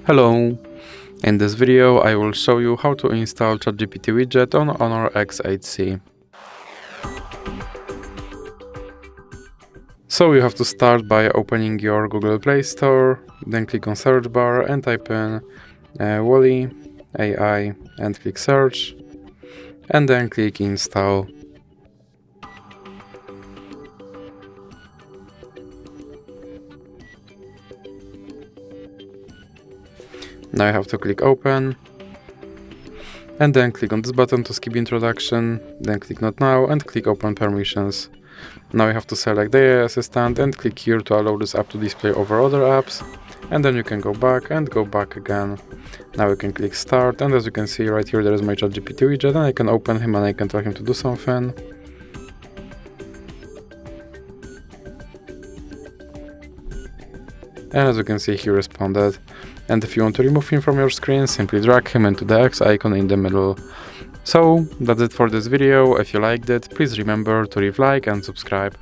Hello! In this video I will show you how to install Chat GPT Widget on HONOR X8c. So you have to start by opening your Google Play Store, then click on search bar and type in Wally AI and click search, and then click install. Now you have to click open, and then click on this button to skip introduction, then click not now and click open permissions. Now you have to select the AI assistant and click here to allow this app to display over other apps, and then you can go back and go back again. Now you can click start, and as you can see right here there is my Chat GPT widget, and I can open him and I can tell him to do something. And as you can see, he responded. And if you want to remove him from your screen, simply drag him into the X icon in the middle. So that's it for this video. If you liked it, please remember to leave a like and subscribe.